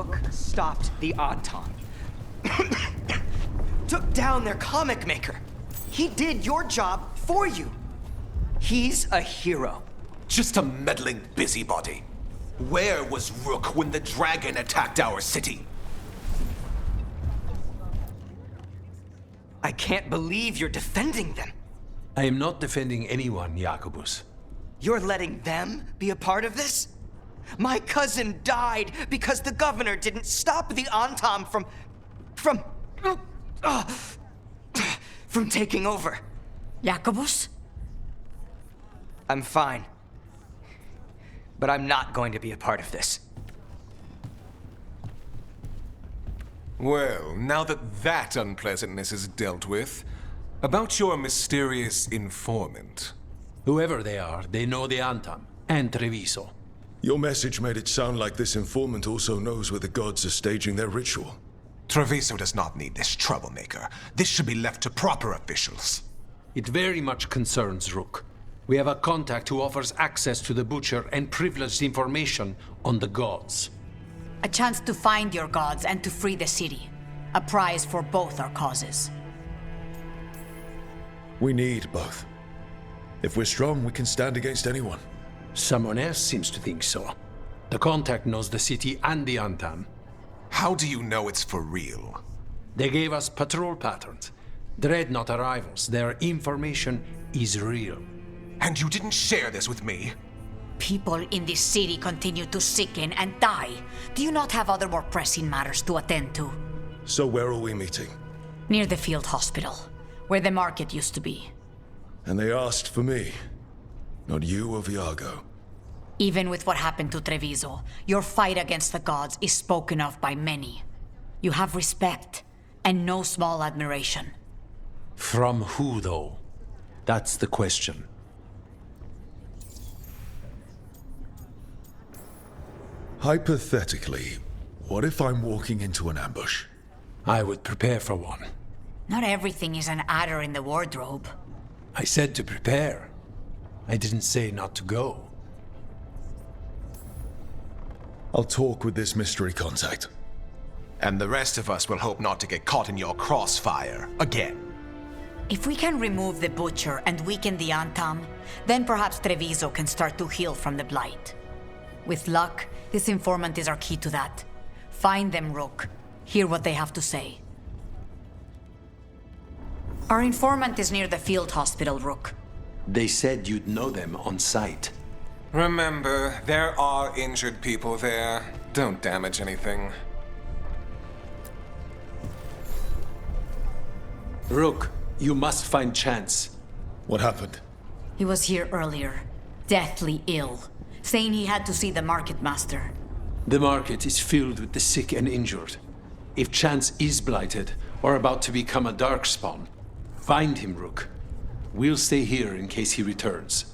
Rook stopped the Auton. Took down their comic maker. He did your job for you. He's a hero. Just a meddling busybody. Where was Rook when the dragon attacked our city? I can't believe you're defending them. I am not defending anyone, Jacobus. You're letting them be a part of this? My cousin died because the governor didn't stop the Antam from taking over. Jacobus? I'm fine. But I'm not going to be a part of this. Well, now that unpleasantness is dealt with, about your mysterious informant. Whoever they are, they know the Antam and Treviso. Your message made it sound like this informant also knows where the gods are staging their ritual. Treviso does not need this troublemaker. This should be left to proper officials. It very much concerns Rook. We have a contact who offers access to the Butcher and privileged information on the gods. A chance to find your gods and to free the city. A prize for both our causes. We need both. If we're strong, we can stand against anyone. Someone else seems to think so. The contact knows the city and the Antam. How do you know it's for real? They gave us patrol patterns. Dreadnought arrivals. Their information is real. And you didn't share this with me? People in this city continue to sicken and die. Do you not have other more pressing matters to attend to? So where are we meeting? Near the field hospital, where the market used to be. And they asked for me, not you or Viago. Even with what happened to Treviso, your fight against the gods is spoken of by many. You have respect, and no small admiration. From who, though? That's the question. Hypothetically, what if I'm walking into an ambush? I would prepare for one. Not everything is an adder in the wardrobe. I said to prepare. I didn't say not to go. I'll talk with this mystery contact. And the rest of us will hope not to get caught in your crossfire again. If we can remove the Butcher and weaken the Antam, then perhaps Treviso can start to heal from the Blight. With luck, this informant is our key to that. Find them, Rook. Hear what they have to say. Our informant is near the field hospital, Rook. They said you'd know them on sight. Remember, there are injured people there. Don't damage anything. Rook, you must find Chance. What happened? He was here earlier, deathly ill, saying he had to see the market master. The market is filled with the sick and injured. If Chance is blighted, or about to become a darkspawn, find him, Rook. We'll stay here in case he returns.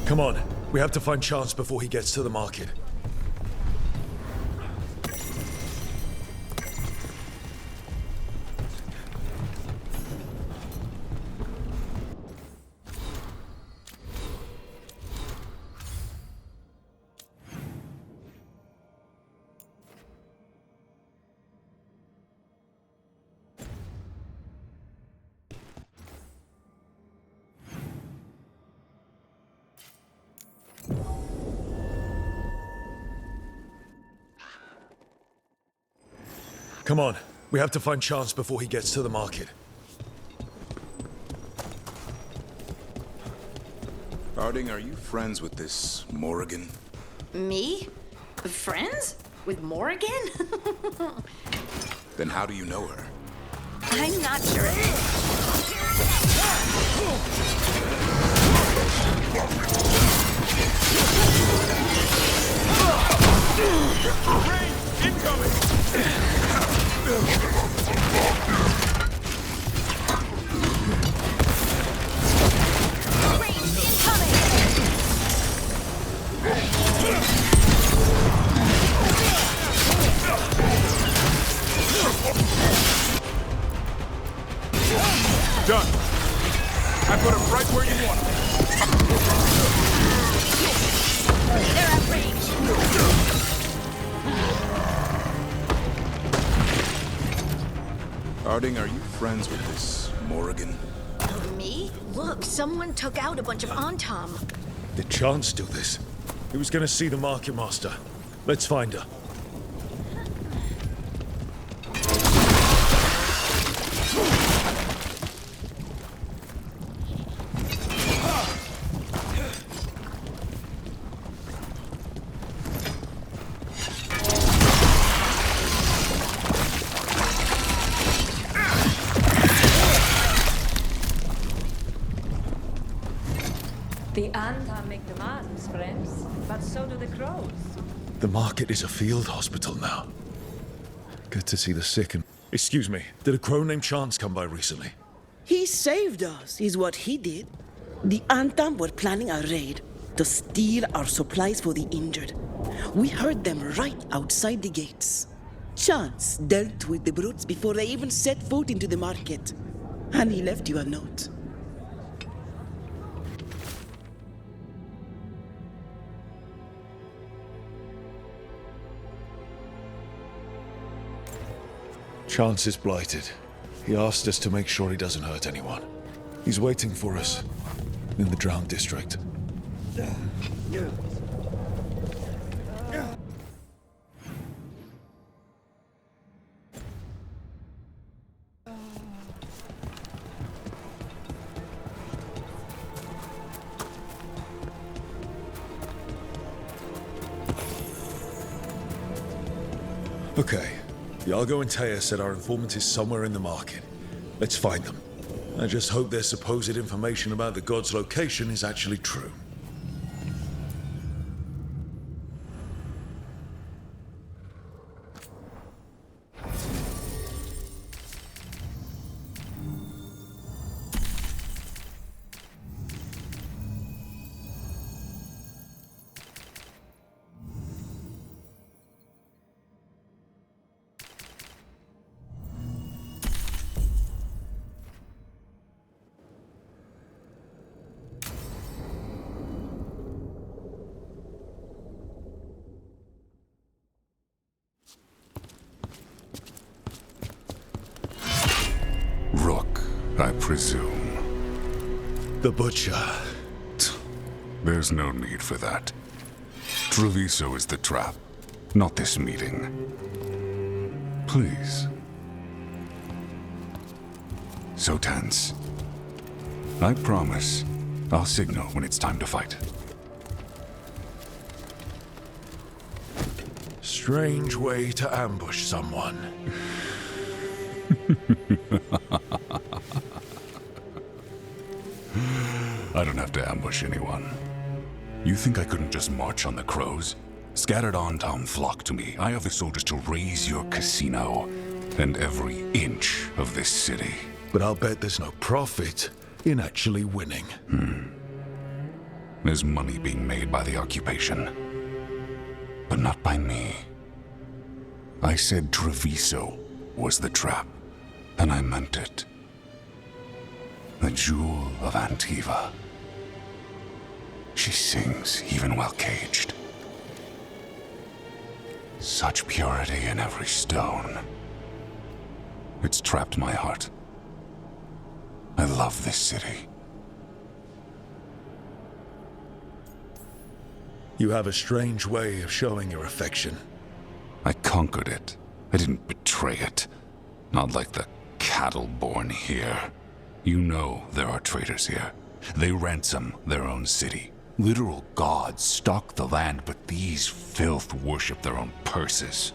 Come on, we have to find Chance before he gets to the market. Come on, we have to find Chance before he gets to the market. Harding, are you friends with this Morrigan? Me? Friends? With Morrigan? Then how do you know her? I'm not sure. Done. I put him right where Harding, are you friends with this Morrigan? Me? Look, someone took out a bunch of Antam. Did Chance do this? He was gonna see the Market Master. Let's find her. The Antam make demands, friends, but so do the crows. The market is a field hospital now. Good to see the sick and... Excuse me, did a crow named Chance come by recently? He saved us, is what he did. The Antam were planning a raid to steal our supplies for the injured. We heard them right outside the gates. Chance dealt with the brutes before they even set foot into the market. And he left you a note. Chance is blighted. He asked us to make sure he doesn't hurt anyone. He's waiting for us in the Drown District. Okay. Iago and Taya said our informant is somewhere in the market. Let's find them. I just hope their supposed information about the god's location is actually true. Rook, I presume. The Butcher. There's no need for that. Treviso is the trap, not this meeting. Please. So tense. I promise I'll signal when it's time to fight. Strange way to ambush someone. I don't have to ambush anyone. You think I couldn't just march on the crows? Scattered Antam flock to me. I have the soldiers to raise your casino and every inch of this city. But I'll bet there's no profit in actually winning. There's money being made by the occupation. But not by me. I said Treviso was the trap, and I meant it. The jewel of Antiva. She sings even while caged. Such purity in every stone. It's trapped my heart. I love this city. You have a strange way of showing your affection. I conquered it. I didn't betray it. Not like the cattle born here. You know there are traitors here. They ransom their own city. Literal gods stalk the land, but these filth worship their own purses.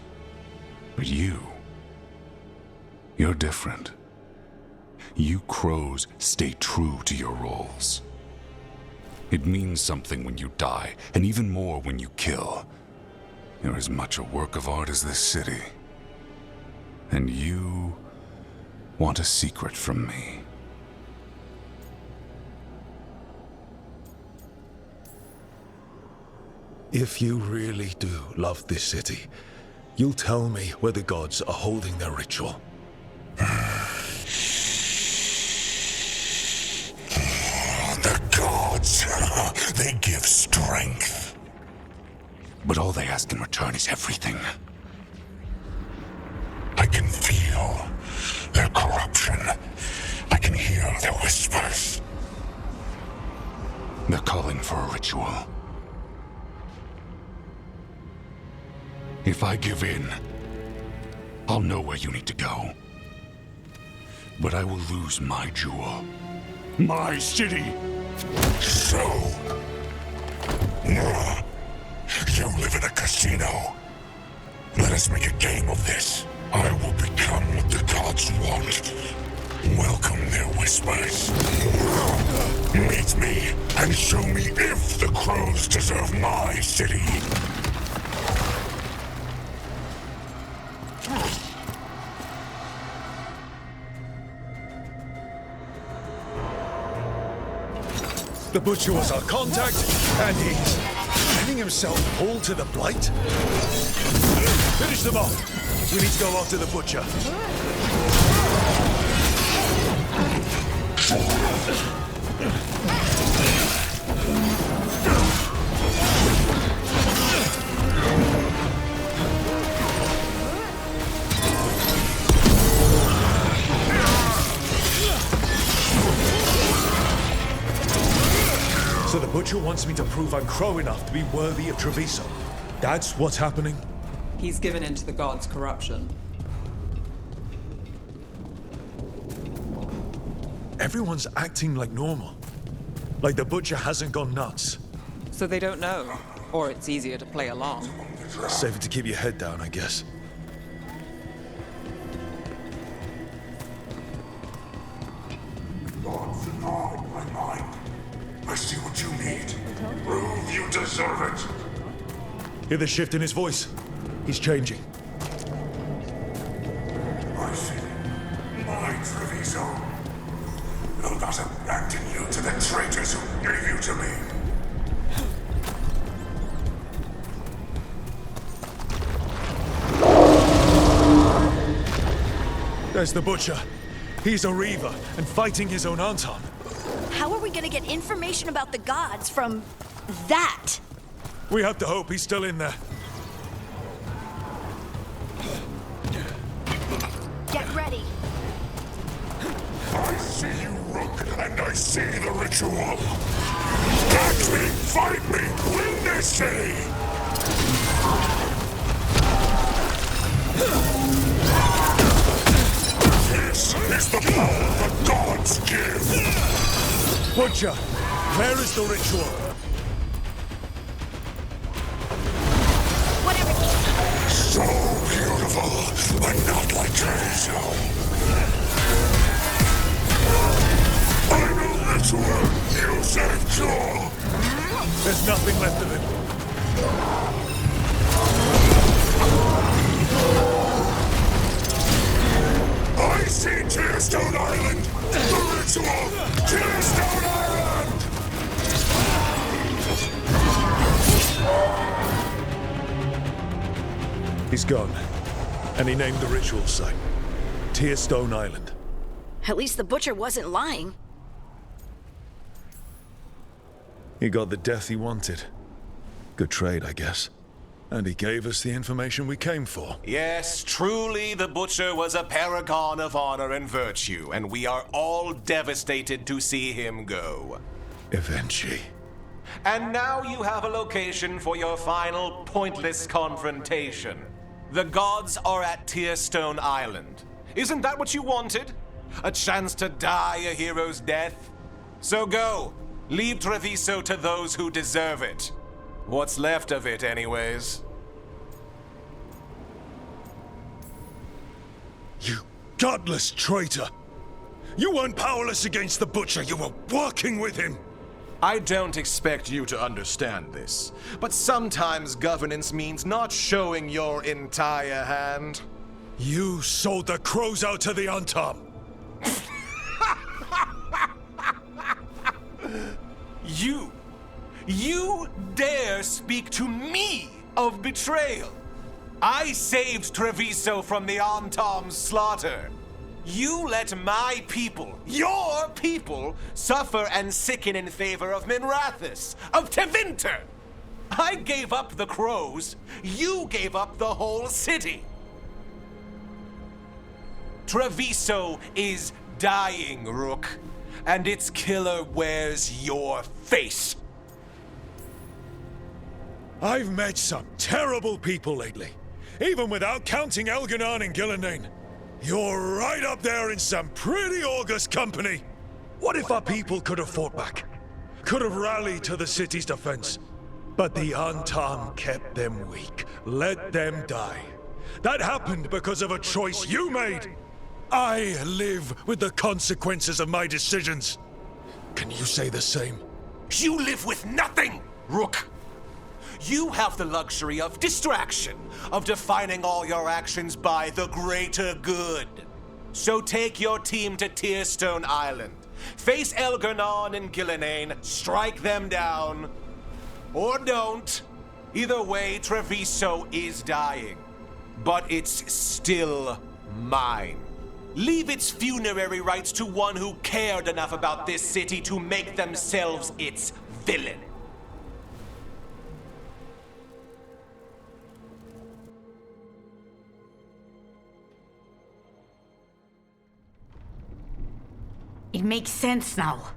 But you're different. You crows stay true to your roles. It means something when you die, and even more when you kill. You're as much a work of art as this city. And you want a secret from me. If you really do love this city, you'll tell me where the gods are holding their ritual. The gods, they give strength. But all they ask in return is everything. I can feel Their corruption. I can hear their whispers. They're calling for a ritual. If I give in, I'll know where you need to go. But I will lose my jewel. My city! So... you live in a casino. Let us make a game of this. I will become what the gods want. Welcome their whispers. Meet me and show me if the crows deserve my city. The Butcher was our contact, and he's letting himself fall to the Blight? Finish them off. We need to go after the Butcher. So the Butcher wants me to prove I'm Crow enough to be worthy of Treviso. That's what's happening? He's given in to the gods' corruption. Everyone's acting like normal. Like the Butcher hasn't gone nuts. So they don't know. Or it's easier to play along. Safer to keep your head down, I guess. Gods guard my mind. I see what you need. Prove you deserve it. Hear the shift in his voice? He's changing. I see. My Treviso. Will not abandon you to the traitors who gave you to me. There's the Butcher. He's a Reaver and fighting his own Anton. How are we gonna get information about the gods from that? We have to hope he's still in there. Get ready. I see you, Rook, and I see the ritual. Catch me, fight me, win this city! This is the power the gods give! Butcher, where is the ritual? Whatever. So beautiful, but not like Treviso. Final ritual, you saved Joel. There's nothing left of him. I see Tearstone Island! The ritual! Tearstone Island! He's gone. And he named the ritual site. Tearstone Island. At least the Butcher wasn't lying. He got the death he wanted. Good trade, I guess. And he gave us the information we came for. Yes, truly the Butcher was a paragon of honor and virtue, and we are all devastated to see him go. Eventually. And now you have a location for your final pointless confrontation. The gods are at Tearstone Island. Isn't that what you wanted? A chance to die a hero's death? So go. Leave Treviso to those who deserve it. What's left of it, anyways. You godless traitor! You weren't powerless against the Butcher, you were working with him! I don't expect you to understand this, but sometimes governance means not showing your entire hand. You sold the crows out to the Antam! You dare speak to me of betrayal? I saved Treviso from the Antam's slaughter. You let my people, your people, suffer and sicken in favor of Minrathous, of Tevinter. I gave up the crows. You gave up the whole city. Treviso is dying, Rook. And its killer wears your face. I've met some terrible people lately. Even without counting Elganon and Gillenane. You're right up there in some pretty august company. What if our people could have fought back? Could have rallied to the city's defense? But the Antam kept them weak, let them die. That happened because of a choice you made. I live with the consequences of my decisions. Can you say the same? You live with nothing, Rook. You have the luxury of distraction, of defining all your actions by the greater good. So take your team to Tearstone Island. Face Elganon and Gillenane, strike them down. Or don't. Either way, Treviso is dying. But it's still mine. Leave its funerary rites to one who cared enough about this city to make themselves its villain. It makes sense now.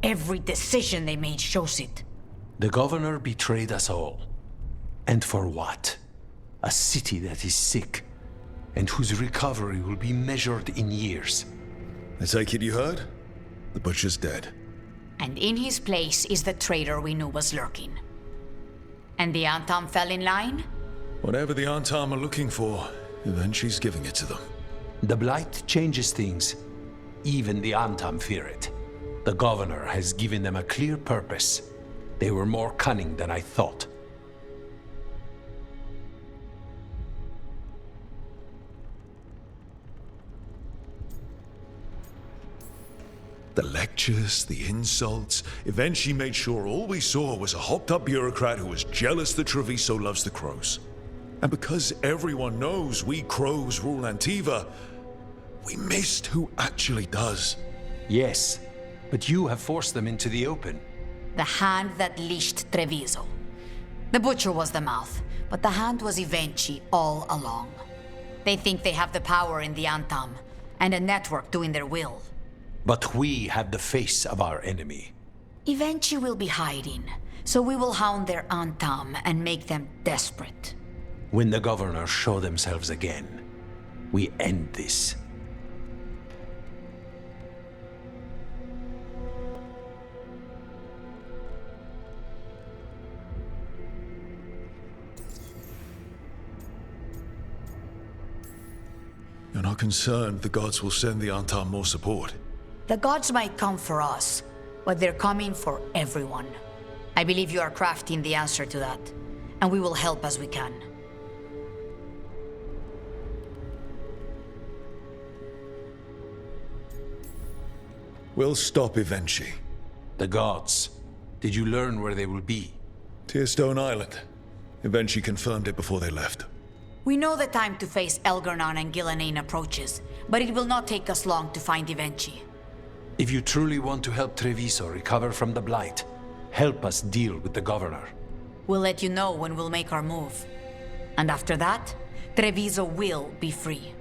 Every decision they made shows it. The governor betrayed us all. And for what? A city that is sick, and whose recovery will be measured in years. I take it you heard? The butcher's dead. And in his place is the traitor we knew was lurking. And the Antam fell in line? Whatever the Antam are looking for, Eventually's giving it to them. The Blight changes things. Even the Antam fear it. The governor has given them a clear purpose. They were more cunning than I thought. The lectures, the insults, eventually made sure all we saw was a hopped-up bureaucrat who was jealous that Treviso loves the Crows. And because everyone knows we Crows rule Antiva, we missed who actually does. Yes, but you have forced them into the open. The hand that leashed Treviso. The butcher was the mouth, but the hand was Evenchi all along. They think they have the power in the Antam, and a network doing their will. But we have the face of our enemy. Evenchi will be hiding, so we will hound their Antam and make them desperate. When the governors show themselves again, we end this. You're not concerned the gods will send the Antam more support? The gods might come for us, but they're coming for everyone. I believe you are crafting the answer to that, and we will help as we can. We'll stop Eventually. The gods. Did you learn where they will be? Tearstone Island. Eventually confirmed it before they left. We know the time to face Elganon and Gillenane approaches, but it will not take us long to find Evenchi. If you truly want to help Treviso recover from the Blight, help us deal with the governor. We'll let you know when we'll make our move. And after that, Treviso will be free.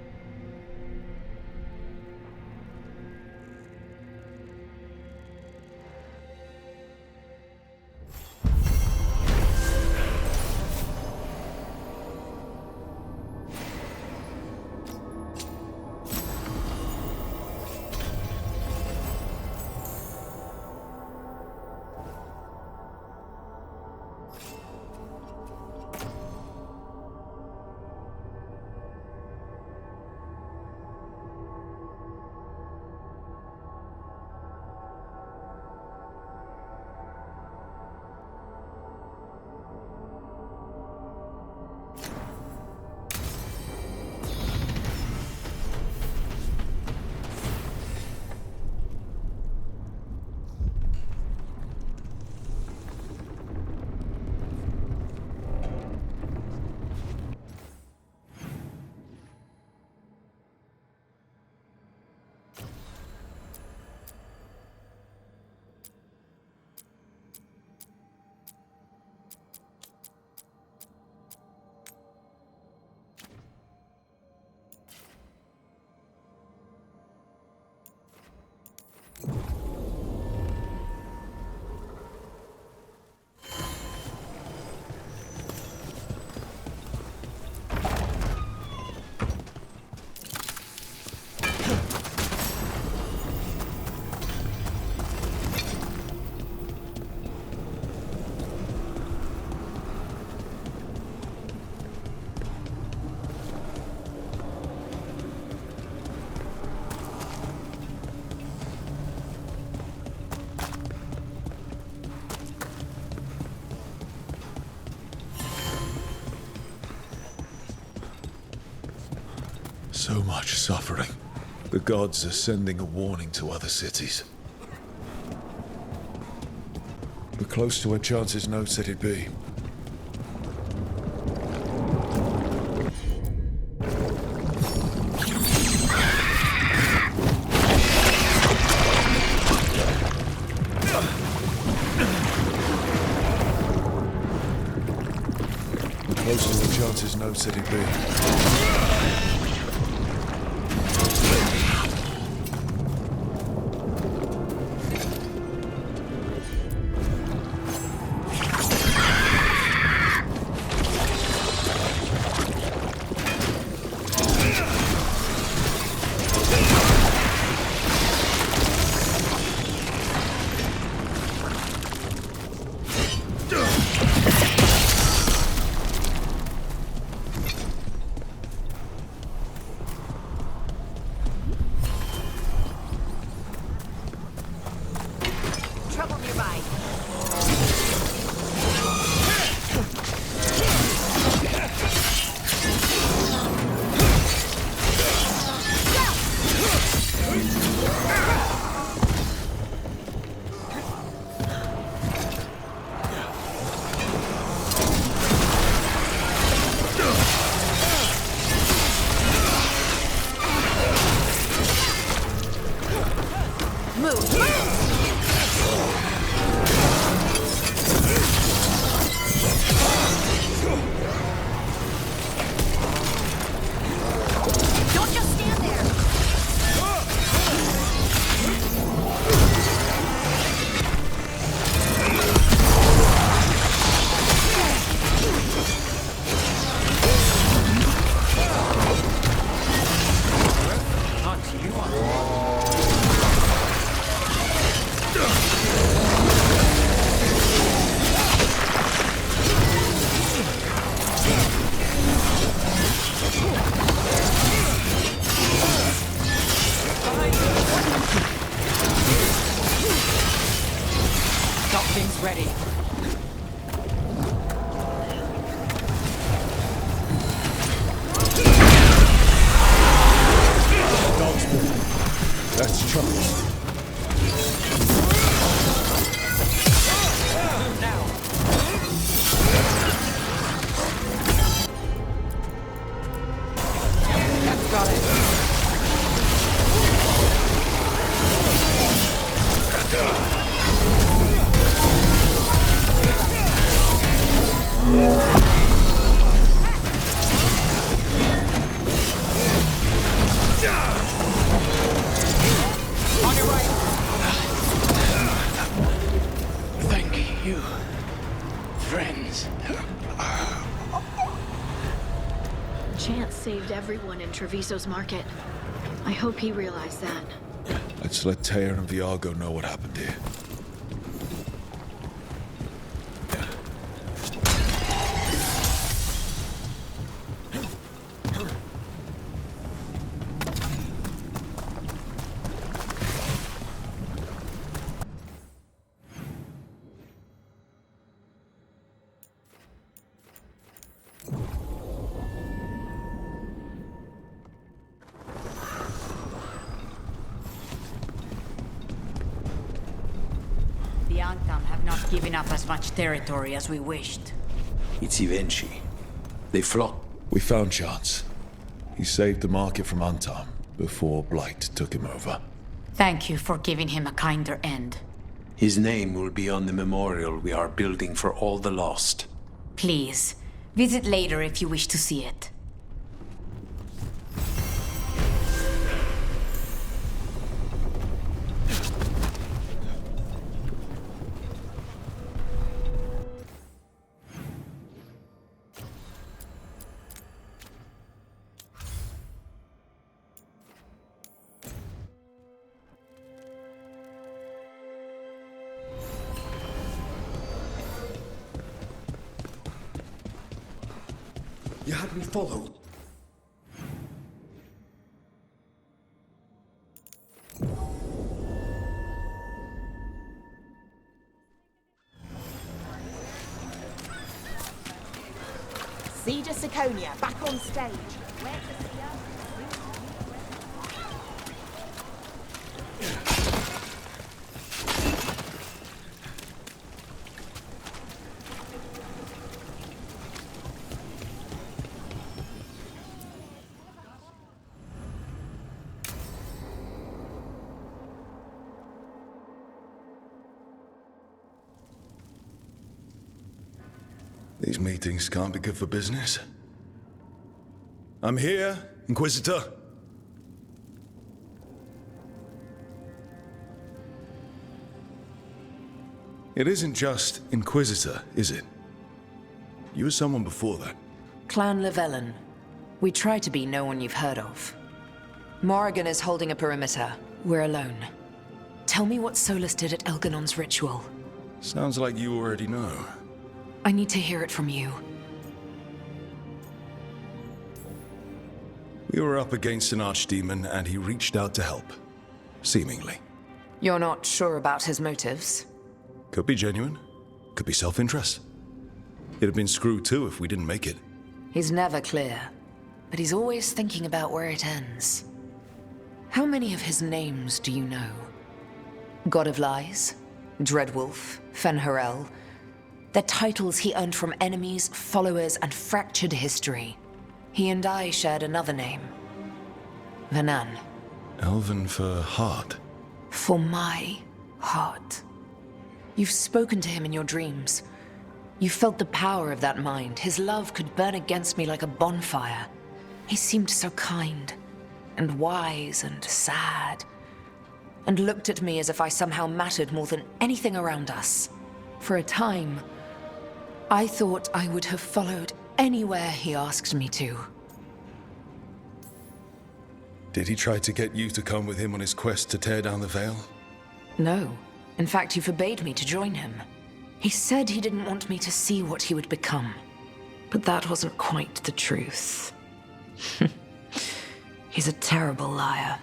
So much suffering. The gods are sending a warning to other cities. We're close to where Chance's note said it'd be. Close to where Chance's note said it'd be. Trouble nearby. Don't just stand there! Something's ready. Dog's good. That's Charles. That's got it. On your right. Thank you, friends. Chance saved everyone in Treviso's market. I hope he realized that. Let's let Tear and Veilguard know what happened here. The Antam have not given up as much territory as we wished. It's Ivenchi. They flocked. We found Chance. He saved the market from Antam before Blight took him over. Thank you for giving him a kinder end. His name will be on the memorial we are building for all the lost. Please, visit later if you wish to see it. You had me followed. Cedar Siconia, back on stage. Where to see us? These meetings can't be good for business. I'm here, Inquisitor. It isn't just Inquisitor, is it? You were someone before that. Clan Llewellyn. We try to be no one you've heard of. Morrigan is holding a perimeter. We're alone. Tell me what Solus did at Elganon's ritual. Sounds like you already know. I need to hear it from you. We were up against an archdemon and he reached out to help. Seemingly. You're not sure about his motives? Could be genuine. Could be self-interest. It'd have been screwed too if we didn't make it. He's never clear, but he's always thinking about where it ends. How many of his names do you know? God of Lies, Dreadwolf, Fen'Harel. They're titles he earned from enemies, followers, and fractured history. He and I shared another name. Vanan. Elven for heart. For my heart. You've spoken to him in your dreams. You felt the power of that mind. His love could burn against me like a bonfire. He seemed so kind, and wise, and sad, and looked at me as if I somehow mattered more than anything around us. For a time, I thought I would have followed anywhere he asked me to. Did he try to get you to come with him on his quest to tear down the Veil? No. In fact, he forbade me to join him. He said he didn't want me to see what he would become. But that wasn't quite the truth. He's a terrible liar.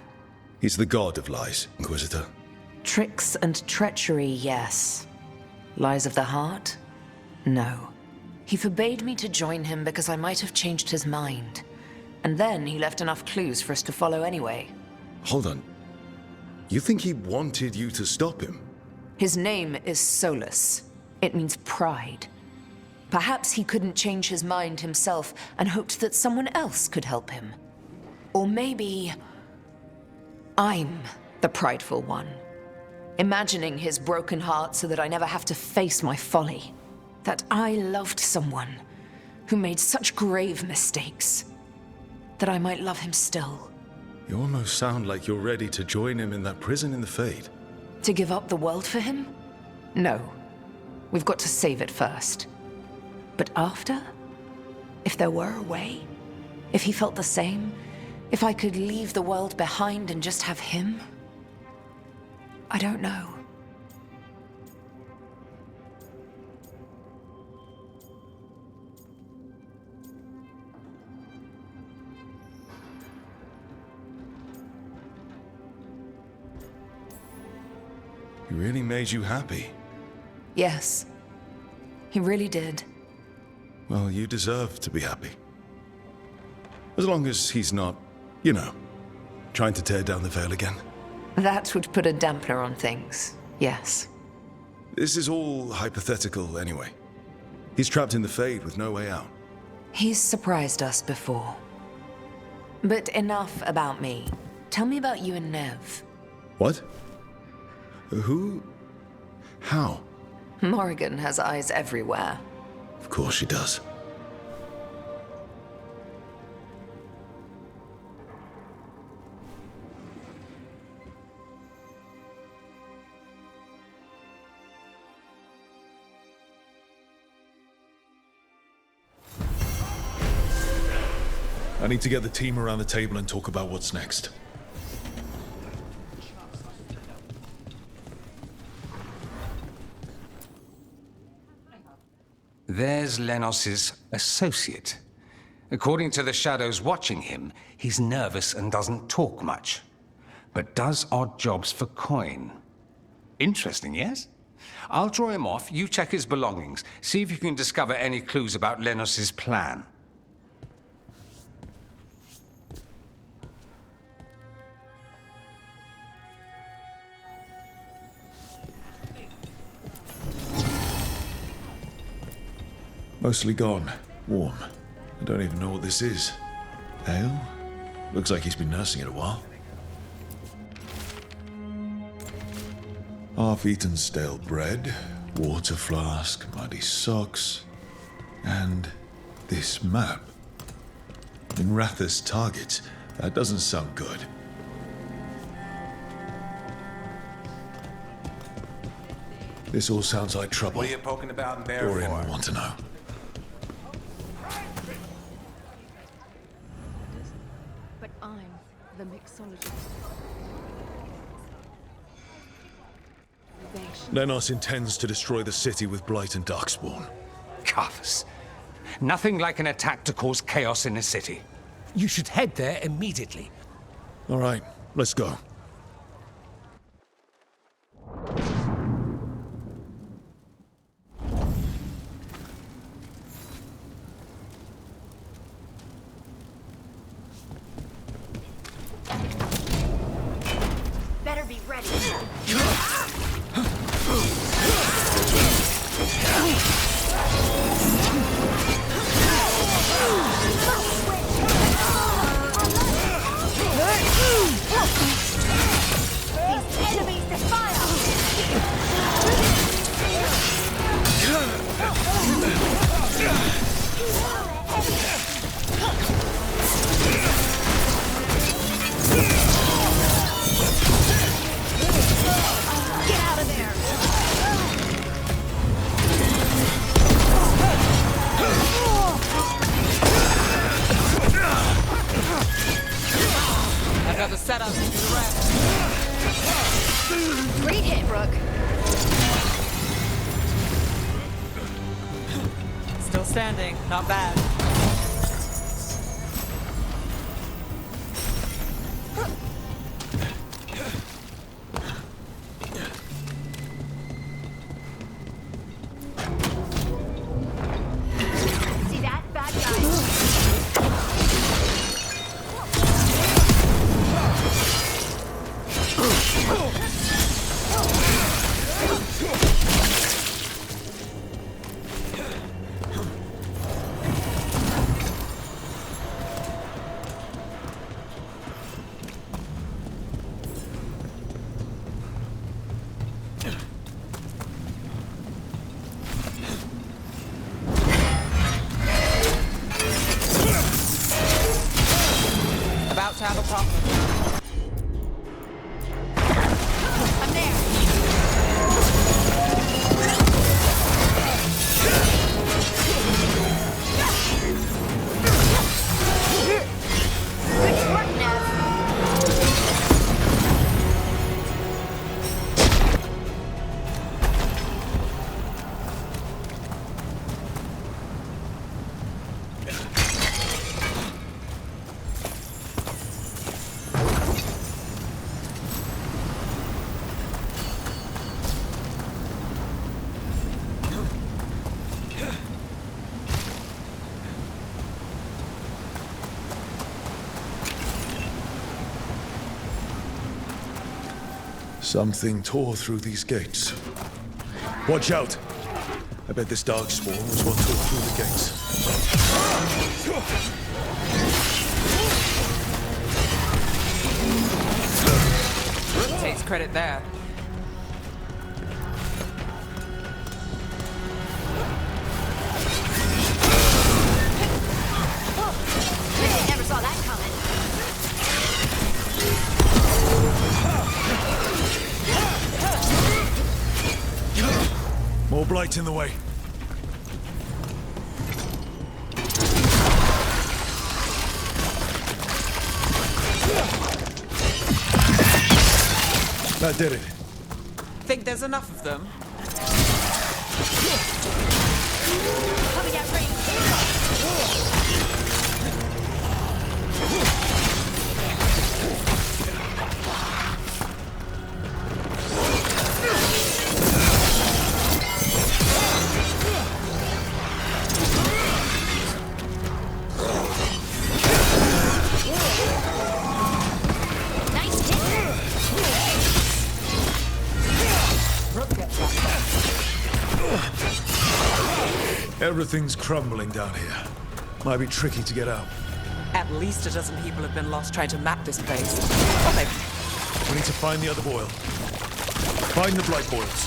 He's the god of lies, Inquisitor. Tricks and treachery, yes. Lies of the heart? No. He forbade me to join him because I might have changed his mind. And then he left enough clues for us to follow anyway. Hold on. You think he wanted you to stop him? His name is Solus. It means pride. Perhaps he couldn't change his mind himself and hoped that someone else could help him. Or maybe I'm the prideful one, imagining his broken heart so that I never have to face my folly. That I loved someone who made such grave mistakes, that I might love him still. You almost sound like you're ready to join him in that prison in the Fade. To give up the world for him? No. We've got to save it first. But after? If there were a way? If he felt the same? If I could leave the world behind and just have him? I don't know. He really made you happy. Yes. He really did. Well, you deserve to be happy. As long as he's not, you know, trying to tear down the Veil again. That would put a dampener on things, yes. This is all hypothetical anyway. He's trapped in the Fade with no way out. He's surprised us before. But enough about me. Tell me about you and Nev. What? Who? How? Morrigan has eyes everywhere. Of course she does. I need to get the team around the table and talk about what's next. There's Lenos's associate. According to the shadows watching him, he's nervous and doesn't talk much, but does odd jobs for coin. Interesting, yes? I'll draw him off, you check his belongings, see if you can discover any clues about Lenos's plan. Mostly gone. Warm. I don't even know what this is. Ale? Looks like he's been nursing it a while. Half-eaten stale bread, water flask, muddy socks. And this map. In Ratha's targets, that doesn't sound good. This all sounds like trouble. What are you poking about in there Dorian for? will want to know. But I'm the mixologist. Lenos intends to destroy the city with Blight and Darkspawn. Carthus. Nothing like an attack to cause chaos in a city. You should head there immediately. All right, let's go. Better be ready. These enemies to fire! Get out of there! I've got the setup to do the rest. Great hit, Brooke. Still standing, not bad. See that? Bad guy. About to have a problem. I'm there. Good work, Nev. Something tore through these gates. Watch out! I bet this Darkspawn was what tore through the gates. Brooke takes credit there. Never saw that coming. More Blight in the way. That did it. Think there's enough of them? Coming at range. Nice hit. Brooke gets that. Everything's crumbling down here. Might be tricky to get out. At least a dozen people have been lost trying to map this place. Or maybe. We need to find the other boil. Find the Blight boils.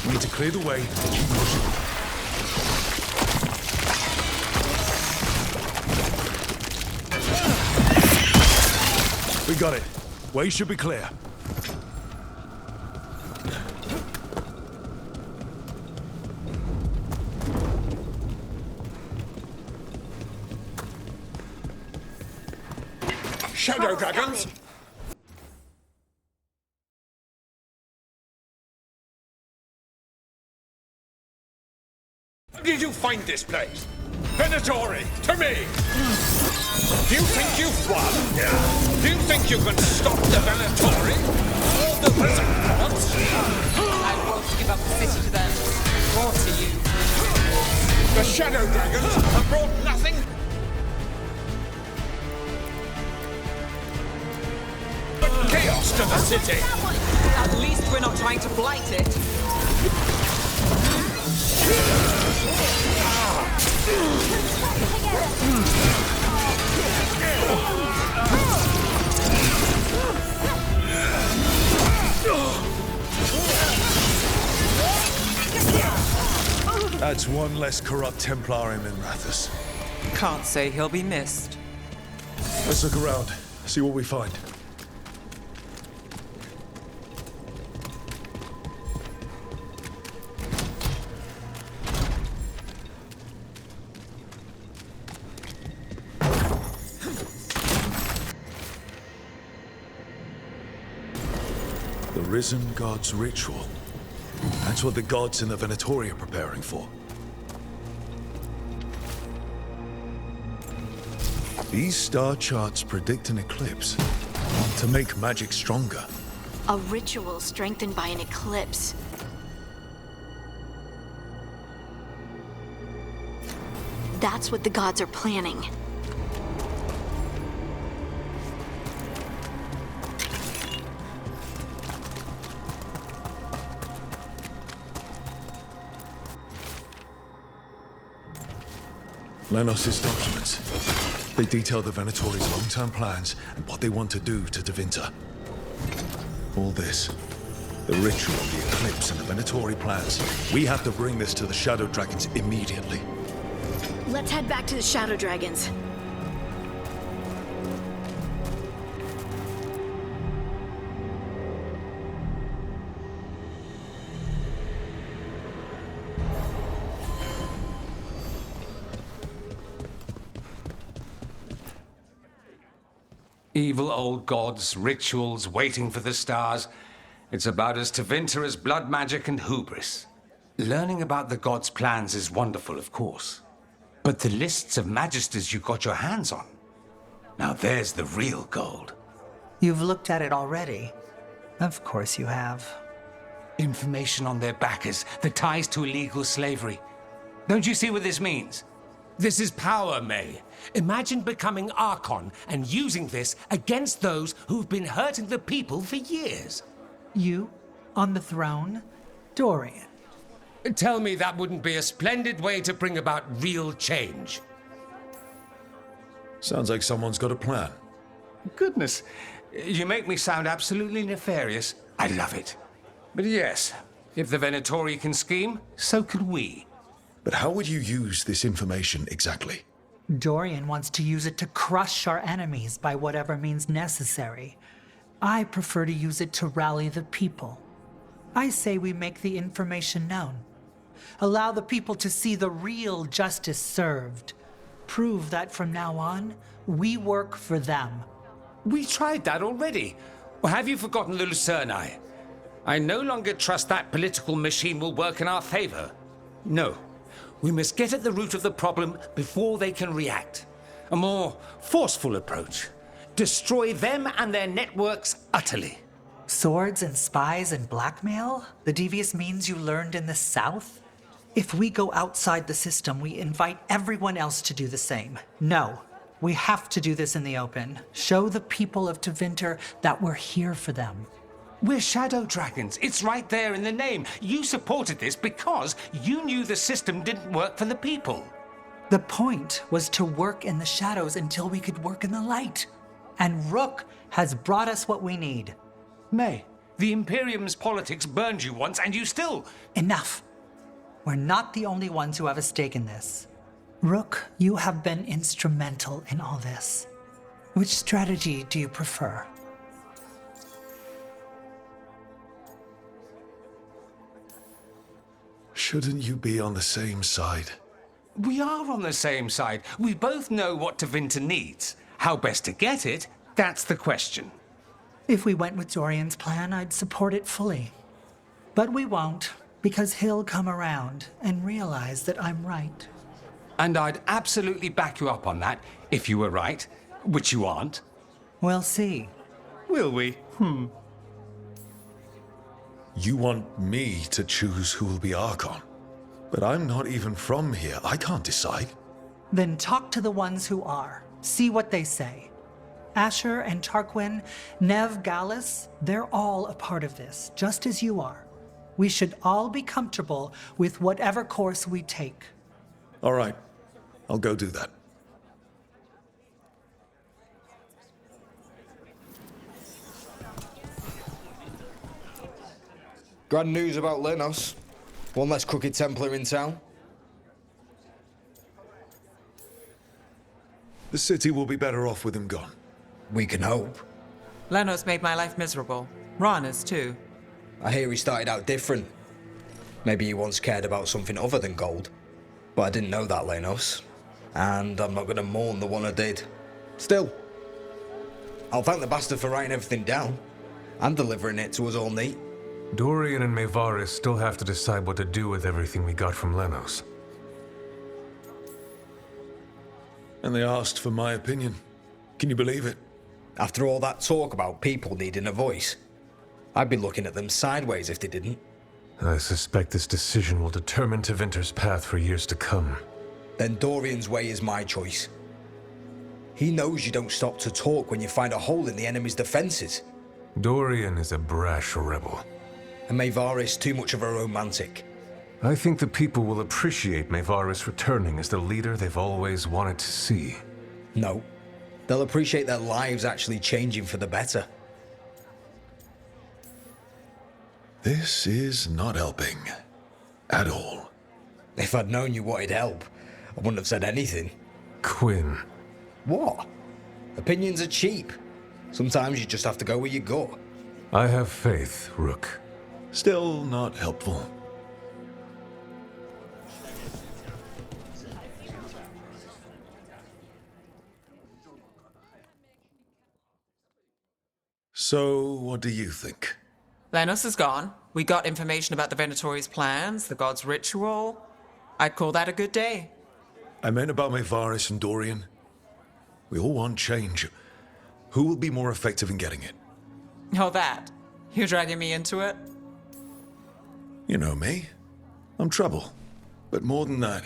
We need to clear the way and keep pushing. got it. Way should be clear. Shadow dragons! How did you find this place? Venatori, to me! Do you think you've won? Do you think you can stop the Venatori? Or the prison gods? I won't give up the city to them, or to you. The Shadow Dragons have brought nothing. But chaos to the city. At least we're not trying to blight it. That's one less corrupt Templarium in Rathus. Can't say he'll be missed. Let's look around, see what we find. The Risen God's ritual. That's what the gods in the Venatori are preparing for. These star charts predict an eclipse to make magic stronger. A ritual strengthened by an eclipse. That's what the gods are planning. Lenos's documents. They detail the Venatori's long-term plans and what they want to do to Tevinter. All this, the ritual, the eclipse, and the Venatori plans. We have to bring this to the Shadow Dragons immediately. Let's head back to the Shadow Dragons. Evil old gods, rituals, waiting for the stars. It's about as Tevinter as blood magic and hubris. Learning about the gods' plans is wonderful, of course. But the lists of magisters you got your hands on, now there's the real gold. You've looked at it already. Of course you have. Information on their backers, the ties to illegal slavery. Don't you see what this means? This is power, May. Imagine becoming Archon and using this against those who've been hurting the people for years. You? On the throne? Dorian. Tell me that wouldn't be a splendid way to bring about real change. Sounds like someone's got a plan. Goodness, you make me sound absolutely nefarious. I love it. But yes, if the Venatori can scheme, so can we. But how would you use this information exactly? Dorian wants to use it to crush our enemies by whatever means necessary. I prefer to use it to rally the people. I say we make the information known. Allow the people to see the real justice served. Prove that from now on, we work for them. We tried that already. Or have you forgotten the Lucerni? I no longer trust that political machine will work in our favor. No. We must get at the root of the problem before they can react. A more forceful approach. Destroy them and their networks utterly. Swords and spies and blackmail? The devious means you learned in the South? If we go outside the system, we invite everyone else to do the same. No, we have to do this in the open. Show the people of Tevinter that we're here for them. We're Shadow Dragons. It's right there in the name. You supported this because you knew the system didn't work for the people. The point was to work in the shadows until we could work in the light. And Rook has brought us what we need. May, the Imperium's politics burned you once and you still... Enough. We're not the only ones who have a stake in this. Rook, you have been instrumental in all this. Which strategy do you prefer? Shouldn't you be on the same side? We are on the same side. We both know what Tevinter needs. How best to get it, that's the question. If we went with Dorian's plan, I'd support it fully. But we won't, because he'll come around and realize that I'm right. And I'd absolutely back you up on that, if you were right, which you aren't. We'll see. Will we? You want me to choose who will be Archon? But I'm not even from here. I can't decide. Then talk to the ones who are. See what they say. Asher and Tarquin, Nev, Gallus, they're all a part of this, just as you are. We should all be comfortable with whatever course we take. All right. I'll go do that. Grand news about Lenos. One less crooked Templar in town. The city will be better off with him gone. We can hope. Lenos made my life miserable. Rana's too. I hear he started out different. Maybe he once cared about something other than gold. But I didn't know that, Lenos. And I'm not going to mourn the one I did. Still, I'll thank the bastard for writing everything down. And delivering it to us all neat. Dorian and Maevaris still have to decide what to do with everything we got from Lenos. And they asked for my opinion. Can you believe it? After all that talk about people needing a voice, I'd be looking at them sideways if they didn't. I suspect this decision will determine Tevinter's path for years to come. Then Dorian's way is my choice. He knows you don't stop to talk when you find a hole in the enemy's defenses. Dorian is a brash rebel. And Maevaris too much of a romantic. I think the people will appreciate Maevaris returning as the leader they've always wanted to see. No. They'll appreciate their lives actually changing for the better. This is not helping. At all. If I'd known you wanted help, I wouldn't have said anything. Quinn. What? Opinions are cheap. Sometimes you just have to go where you go. I have faith, Rook. Still not helpful. So, what do you think? Lenos is gone. We got information about the Venatori's plans, the god's ritual. I'd call that a good day. I meant about Maevaris and Dorian. We all want change. Who will be more effective in getting it? Oh, that. You're dragging me into it? You know me. I'm trouble. But more than that,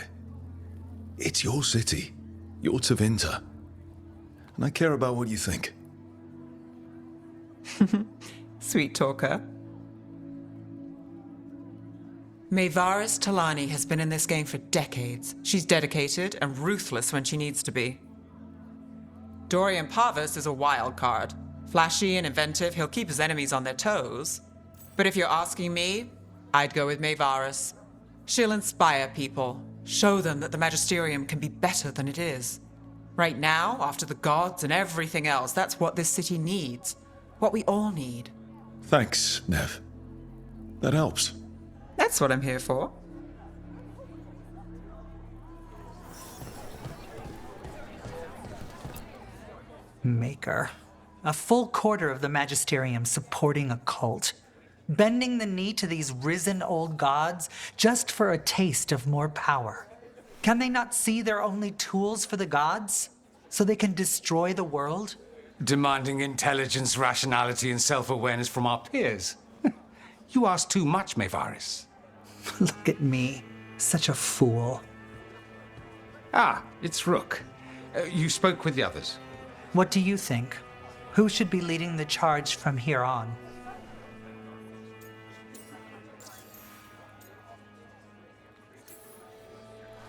it's your city, your Tevinter. And I care about what you think. Sweet talker. Maevaris Talani has been in this game for decades. She's dedicated and ruthless when she needs to be. Dorian Parvis is a wild card. Flashy and inventive, he'll keep his enemies on their toes. But if you're asking me, I'd go with Maevaris. She'll inspire people, show them that the Magisterium can be better than it is. Right now, after the gods and everything else, that's what this city needs. What we all need. Thanks, Nev. That helps. That's what I'm here for. Maker. A full quarter of the Magisterium supporting a cult. Bending the knee to these risen old gods just for a taste of more power. Can they not see they're only tools for the gods? So they can destroy the world? Demanding intelligence, rationality, and self-awareness from our peers. You ask too much, Maevaris. Look at me. Such a fool. Ah, it's Rook. You spoke with the others. What do you think? Who should be leading the charge from here on?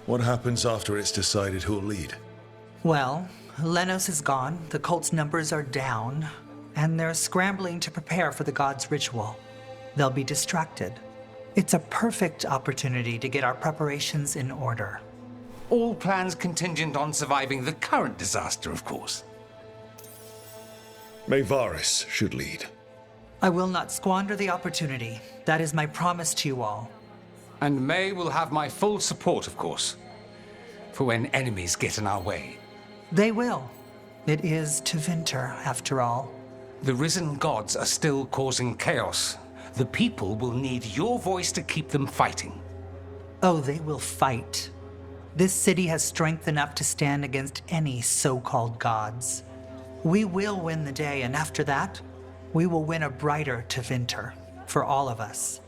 What happens after it's decided who'll lead? Well, Lenos is gone, the cult's numbers are down, and they're scrambling to prepare for the god's ritual. They'll be distracted. It's a perfect opportunity to get our preparations in order. All plans contingent on surviving the current disaster, of course. Maevaris should lead. I will not squander the opportunity. That is my promise to you all. And May will have my full support, of course, for when enemies get in our way. They will. It is Tevinter, after all. The risen gods are still causing chaos. The people will need your voice to keep them fighting. Oh, they will fight. This city has strength enough to stand against any so-called gods. We will win the day, and after that, we will win a brighter Tevinter for all of us.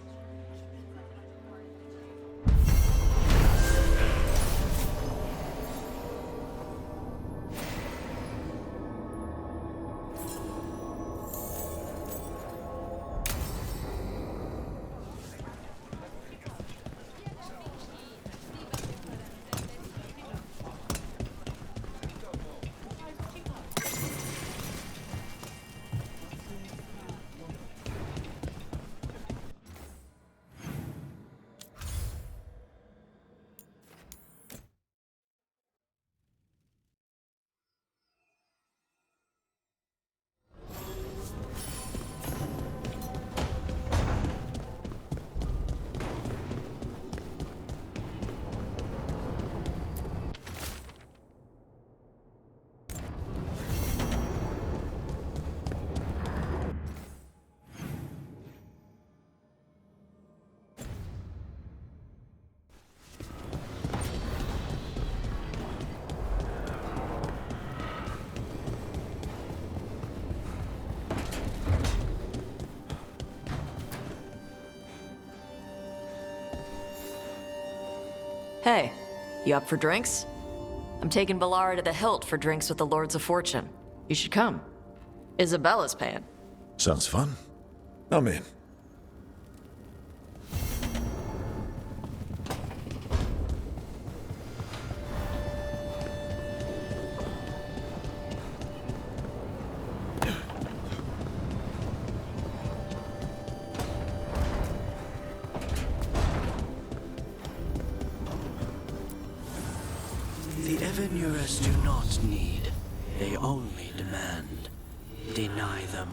Hey, you up for drinks? I'm taking Valara to the Hilt for drinks with the Lords of Fortune. You should come. Isabella's paying. Sounds fun. I'm in. The Evanurers do not need, they only demand. Deny them.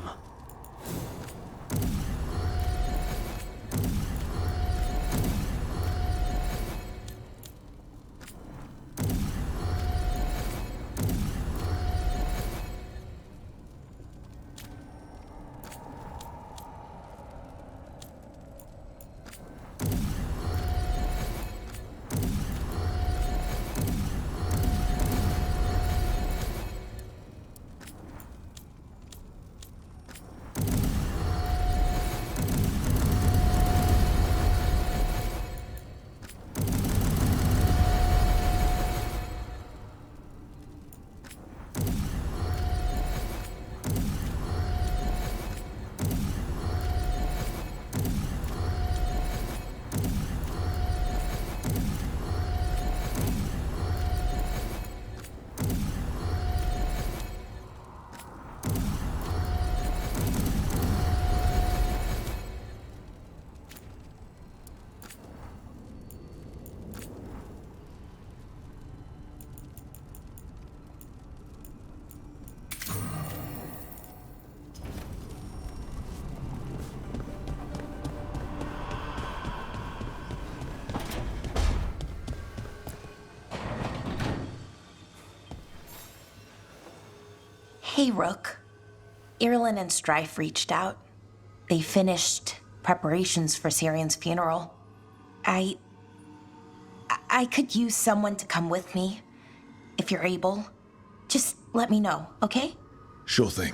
Hey, Rook. Irulan and Strife reached out. They finished preparations for Syrian's funeral. I could use someone to come with me, if you're able. Just let me know, okay? Sure thing.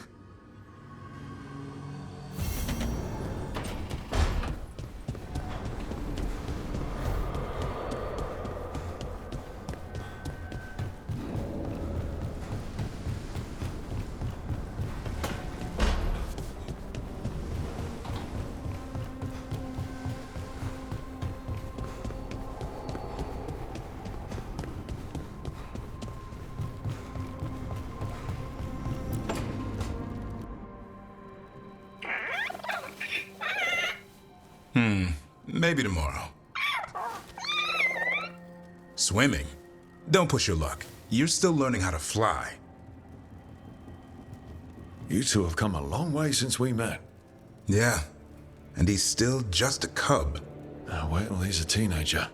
Maybe tomorrow. Swimming? Don't push your luck. You're still learning how to fly. You two have come a long way since we met. Yeah, and he's still just a cub. Wait till he's a teenager.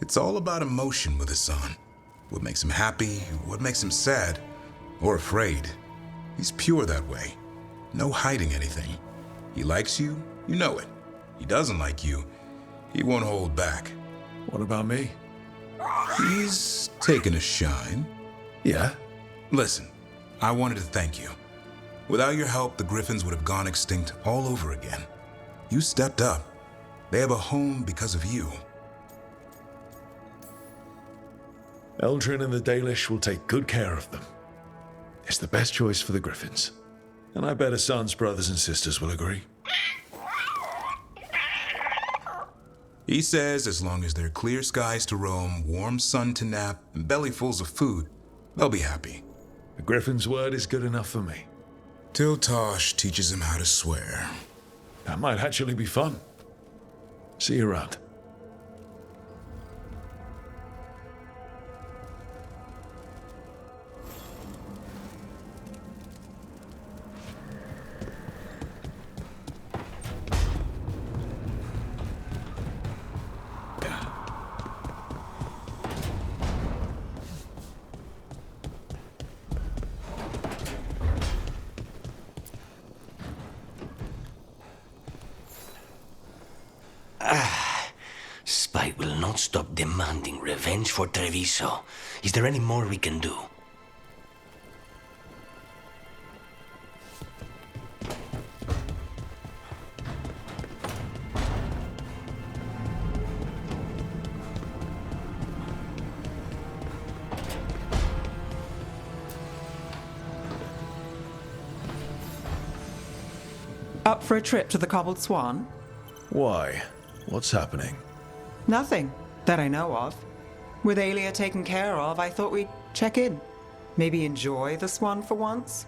It's all about emotion with his son. What makes him happy, what makes him sad, or afraid. He's pure that way. No hiding anything. He likes you, you know it. He doesn't like you, he won't hold back. What about me? He's taken a shine. Yeah? Listen, I wanted to thank you. Without your help, the Griffins would have gone extinct all over again. You stepped up. They have a home because of you. Eldrin and the Dalish will take good care of them. It's the best choice for the Griffins. And I bet Hassan's brothers and sisters will agree. He says as long as there are clear skies to roam, warm sun to nap, and bellyfuls of food, they'll be happy. The Griffin's word is good enough for me. Till Tosh teaches him how to swear. That might actually be fun. See you around. Spite will not stop demanding revenge for Treviso. Is there any more we can do? Up for a trip to the Cobbled Swan? Why? What's happening? Nothing that I know of. With Aelia taken care of, I thought we'd check in. Maybe enjoy the Swan for once?